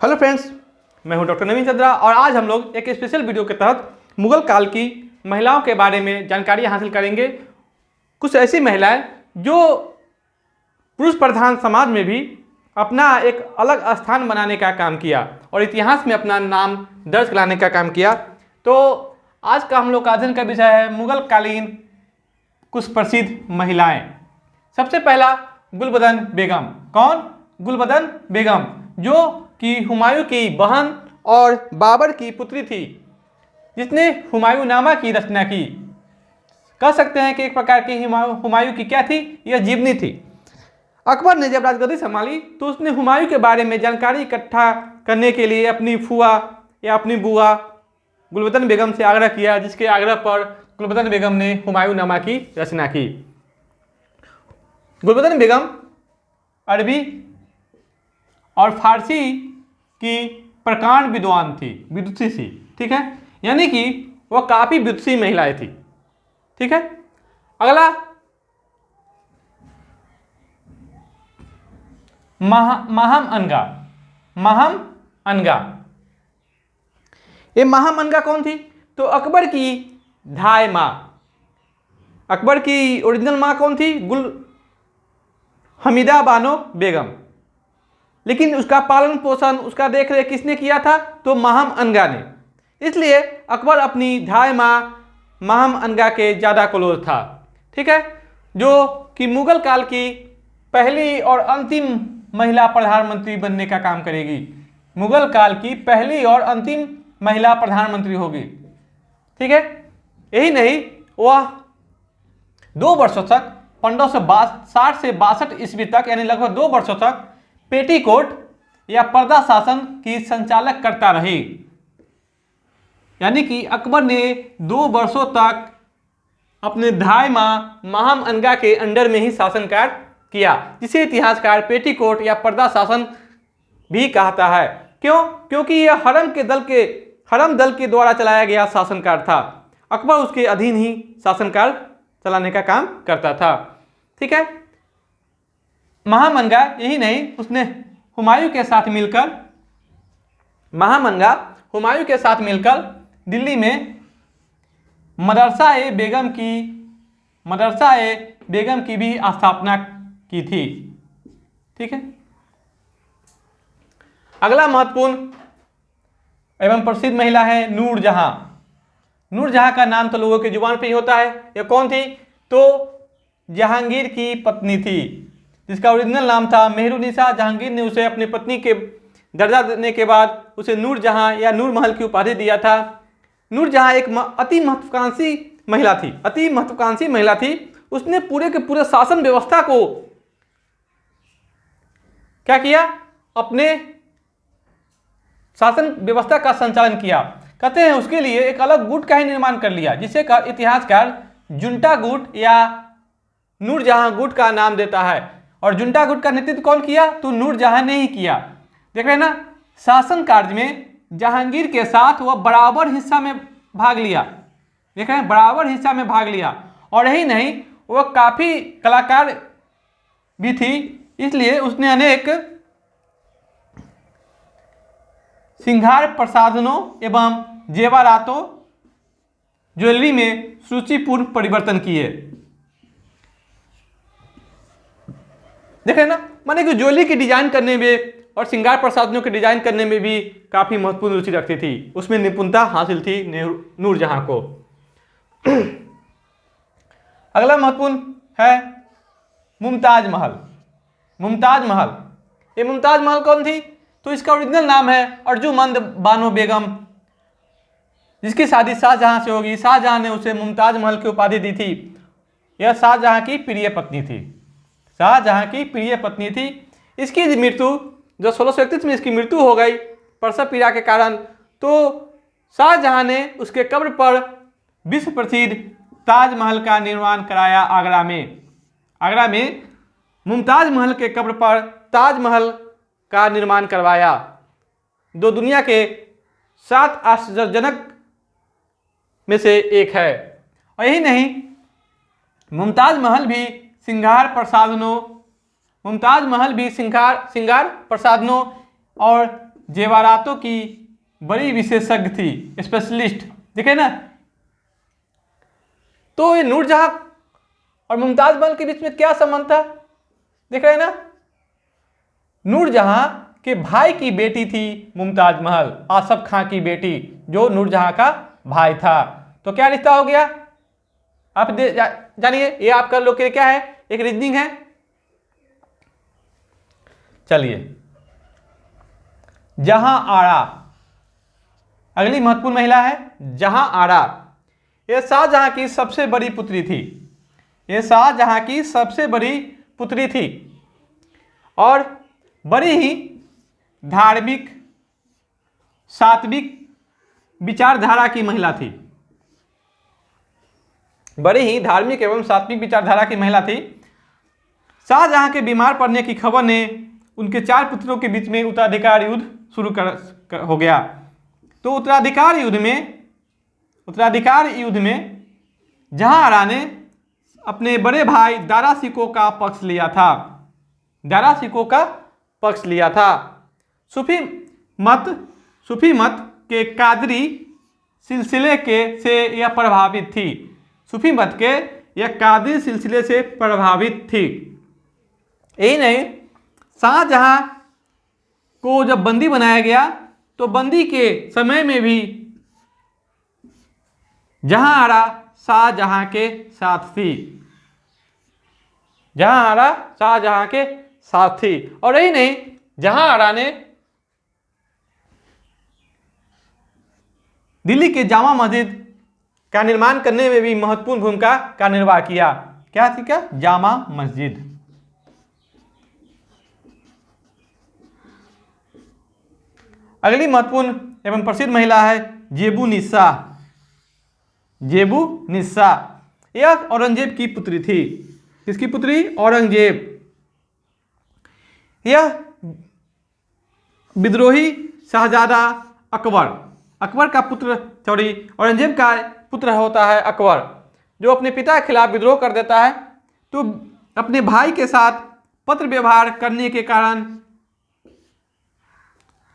Hello friends, मैं हूं doctor नवीन चंद्रा और आज हम लोग एक स्पेशल वीडियो के तहत मुगल काल की महिलाओं के बारे में जानकारी हासिल करेंगे। कुछ ऐसी महिलाएं जो पुरुष प्रधान समाज में भी अपना एक अलग स्थान बनाने का काम किया और इतिहास में अपना नाम दर्ज कराने का काम किया। तो आज का हम लोग का अध्ययन का विषय है मुगल कालीन कुछ प्रसिद्ध महिलाएं। सबसे पहला गुलबदन बेगम। कौन? गुलबदन बेगम, जो कि हुमायूं की बहन और बाबर की पुत्री थी, जिसने हुमायूंनामा की रचना की। कह सकते हैं कि एक प्रकार की हुमायूं की क्या थी, यह जीवनी थी। अकबर ने जब राजगद्दी संभाली तो उसने हुमायूं के बारे में जानकारी इकट्ठा करने के लिए अपनी फुआ या अपनी बुआ गुलबदन बेगम से आग्रह किया, जिसके आग्रह पर गुलबदन बेगम ने हुमायूंनामा की रचना की। गुलबदन बेगम अरबी और फारसी की प्रकांड विद्वान थी, विदुषी थी। ठीक है, यानी कि वह काफी विदुषी महिलाएं थी। ठीक है, अगला माहम अनगा। माहम अनगा, ये माहम अनगा कौन थी? तो अकबर की धाय माँ। अकबर की ओरिजिनल माँ कौन थी? गुल हमीदा बानो बेगम, लेकिन उसका पालन पोषण, उसका देख रेख किसने किया था? तो माहम अनगा ने। इसलिए अकबर अपनी धाय माँ माहम अनगा के ज़्यादा क्लोज था। ठीक है, जो कि मुगल काल की पहली और अंतिम महिला प्रधानमंत्री बनने का काम करेगी। मुगल काल की पहली और अंतिम महिला प्रधानमंत्री होगी। ठीक है, यही नहीं, वह 2 वर्षों तक 1560 से 62 ईस्वी तक, यानी लगभग 2 वर्षों तक पेटीकोट या पर्दा शासन की संचालक करता रही। यानी कि अकबर ने 2 वर्षों तक अपने धाय माँ माहम अनगा के अंडर में ही शासन कार्य किया, जिसे इतिहासकार पेटीकोट या पर्दा शासन भी कहता है। क्यों? क्योंकि यह हरम दल के द्वारा चलाया गया शासन कार्य था। अकबर उसके अधीन ही शासन कार्य चलाने का काम करता था। ठीक है, माहम अनगा यही नहीं, उसने हुमायूं के साथ मिलकर, माहम अनगा हुमायूं के साथ मिलकर दिल्ली में मदरसा-ए बेगम की भी स्थापना की थी। ठीक है, अगला महत्वपूर्ण एवं प्रसिद्ध महिला है नूरजहां। नूरजहां का नाम तो लोगों की जुबान पे ही होता है। यह कौन थी? तो जहांगीर की पत्नी थी, जिसका ओरिजिनल नाम था मेहरुनिसा। जहांगीर ने उसे अपनी पत्नी के दर्जा देने के बाद उसे नूरजहां या नूर महल की उपाधि दिया था। नूरजहां एक अति महत्वाकांक्षी महिला थी। उसने पूरे के पूरे शासन व्यवस्था को क्या किया? अपने शासन व्यवस्था का संचालन किया। कहते हैं उसके लिए एक अलग गुट का ही निर्माण कर लिया, जिसे इतिहासकार जुंटा गुट या नूरजहां गुट का नाम देता है। और जुंटा गुट का नेतृत्व कौन किया? तो नूरजहां ने ही किया। देख रहे हैं ना, शासन कार्य में जहांगीर के साथ वह बराबर हिस्सा में भाग लिया। देख रहे हैं, बराबर हिस्सा में भाग लिया। और यही नहीं, वह काफी कलाकार भी थी, इसलिए उसने अनेक श्रृंगार प्रसाधनों एवं जेवरातों, ज्वेलरी में सुरुचिपूर्ण परिवर्तन किए। देख रहे हैं ना, माने कि ज्वेलरी की डिजाइन करने में और श्रृंगार प्रसाधनों के डिजाइन करने में भी काफी महत्वपूर्ण रुचि रखती थी। उसमें निपुणता हासिल थी नूरजहां को। अगला महत्वपूर्ण है मुमताज महल। मुमताज महल, ये मुमताज महल कौन थी? तो इसका ओरिजिनल नाम है अर्जुमंद बानो बेगम, जिसकी शादी शाहजहां से होगी। शाहजहां ने उसे मुमताज महल की उपाधि दी थी। यह शाहजहां की प्रिय पत्नी थी। शाहजहां की प्रिय पत्नी थी। इसकी मृत्यु जब 1631 में इसकी मृत्यु हो गई प्रसव पीड़ा के कारण, तो शाहजहां ने उसके कब्र पर विश्व प्रसिद्ध ताजमहल का निर्माण कराया आगरा में। आगरा में मुमताज महल के कब्र पर ताजमहल का निर्माण करवाया। दो दुनिया के 7 आश्चर्यजनक में से एक है। और यही नहीं, मुमताज महल भी श्रृंगार प्रसाधनों और जेवरातों की बड़ी विशेषज्ञ थी, स्पेशलिस्ट। देखे ना, तो ये नूरजहां और मुमताज महल के बीच में क्या संबंध था, देख रहे हैं ना। नूरजहां के भाई की बेटी थी मुमताज महल, आसफ खां की बेटी, जो नूरजहां का भाई था। तो क्या रिश्ता हो गया, आप जानिए। ये आपका लोग के लिए क्या है, एक रीजनिंग है। चलिए, जहां आरा, अगली महत्वपूर्ण महिला है जहां आरा। यह शाहजहां की सबसे बड़ी पुत्री थी, यह शाहजहां की सबसे बड़ी पुत्री थी और बड़ी ही धार्मिक, सात्विक विचारधारा की महिला थी, बड़ी ही धार्मिक एवं सात्विक विचारधारा की महिला थी। शाहजहां के बीमार पड़ने की खबर ने उनके 4 पुत्रों के बीच में उत्तराधिकार युद्ध शुरू हो गया। तो उत्तराधिकार युद्ध में जहां आरा ने अपने बड़े भाई दारा शिकोह का पक्ष लिया था, दारा शिकोह का पक्ष लिया था। सूफी मत के कादरी सिलसिले से यह प्रभावित थी, सूफी मत के यह कादरी सिलसिले से प्रभावित थी। यही नहीं, शाहजहां को जब बंदी बनाया गया तो बंदी के समय में भी जहां आरा शाहजहां के साथ थी, जहां आरा शाहजहां के साथ थी। और यही नहीं, जहां आरा ने दिल्ली के जामा मस्जिद का निर्माण करने में भी महत्वपूर्ण भूमिका का निर्वाह किया। क्या थी, क्या, जामा मस्जिद। अगली महत्वपूर्ण एवं प्रसिद्ध महिला है जेबू निस्सा। जेबू निस्सा यह औरंगजेब की पुत्री थी। किसकी पुत्री, औरंगजेब। यह विद्रोही शहजादा अकबर का पुत्र, औरंगजेब का पुत्र होता है अकबर, जो अपने पिता के खिलाफ विद्रोह कर देता है। तो अपने भाई के साथ पत्र व्यवहार करने के कारण,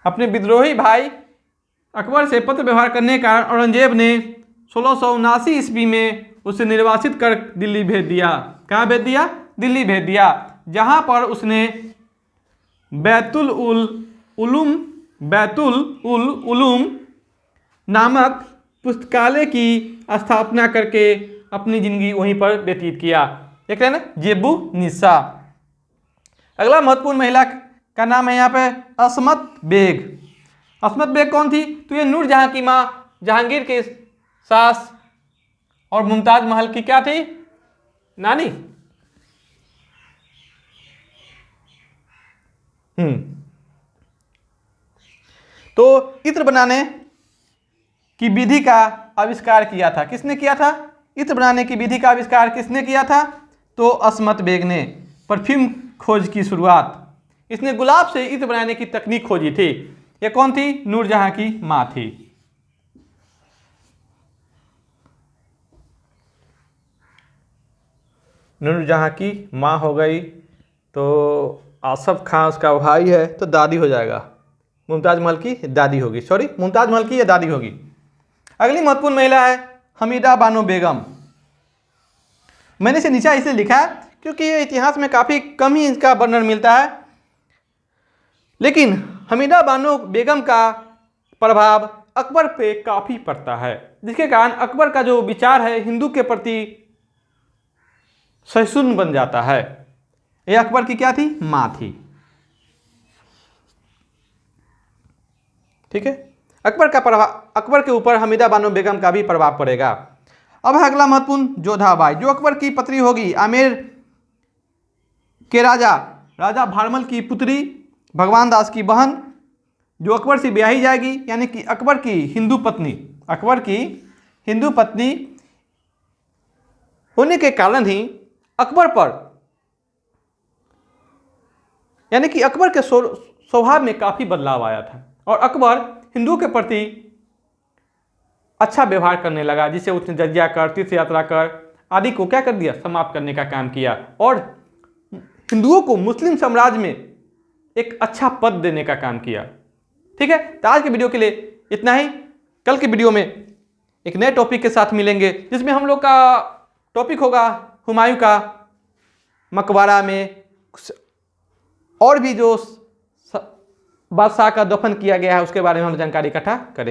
अपने विद्रोही भाई अकबर से पत्र व्यवहार करने के कारण औरंगजेब ने 1679 ईस्वी में उसे निर्वासित कर दिल्ली भेज दिया। कहाँ भेज दिया, दिल्ली भेज दिया, जहाँ पर उसने बैतुल उलूम नामक पुस्तकालय की स्थापना करके अपनी जिंदगी वहीं पर व्यतीत किया। देख रहे हैं ना, जेबू निस्सा। अगला महत्वपूर्ण महिला का नाम है यहाँ पे असमत बेग। असमत बेग कौन थी, तो ये नूरजहां की माँ, जहांगीर की सास और मुमताज महल की क्या थी, नानी। तो इत्र बनाने की विधि का आविष्कार किया था, किसने किया था, इत्र बनाने की विधि का आविष्कार किसने किया था, तो असमत बेग ने। परफ्यूम खोज की शुरुआत, इसने गुलाब से इत्र बनाने की तकनीक खोजी थी। ये कौन थी, नूरजहां की मां थी। नूरजहां की मां हो गई, तो आसफ खां उसका भाई है, तो दादी हो जाएगा। मुमताज महल की दादी होगी, सॉरी, मुमताज महल की ये दादी होगी। अगली महत्वपूर्ण महिला है हमीदा बानो बेगम। मैंने इसे नीचा इसलिए लिखा है क्योंकि ये इतिहास में काफ़ी कम ही इसका वर्णन मिलता है, लेकिन हमीदा बानो बेगम का प्रभाव अकबर पे काफ़ी पड़ता है, जिसके कारण अकबर का जो विचार है हिंदू के प्रति सहिष्णु बन जाता है। ये अकबर की क्या थी, माँ थी। ठीक है, अकबर के ऊपर हमीदा बानो बेगम का भी प्रभाव पड़ेगा। अब है अगला महत्वपूर्ण जोधाबाई, जो अकबर की पत्नी होगी, आमेर के राजा भारमल की पुत्री, भगवान दास की बहन, जो अकबर से ब्याही जाएगी, यानी कि अकबर की हिंदू पत्नी होने के कारण ही अकबर पर, यानी कि अकबर के स्वभाव में काफ़ी बदलाव आया था और अकबर हिंदुओं के प्रति अच्छा व्यवहार करने लगा, जिसे उसने जजिया कर, तीर्थ यात्रा कर आदि को क्या कर दिया, समाप्त करने का काम किया और हिंदुओं को मुस्लिम साम्राज्य में एक अच्छा पद देने का काम किया। ठीक है, तो आज के वीडियो के लिए इतना ही। कल के वीडियो में एक नए टॉपिक के साथ मिलेंगे, जिसमें हम लोग का टॉपिक होगा हुमायूं का मकबरा में और भी जो बादशाह का दफन किया गया है उसके बारे में हम जानकारी इकट्ठा करेंगे।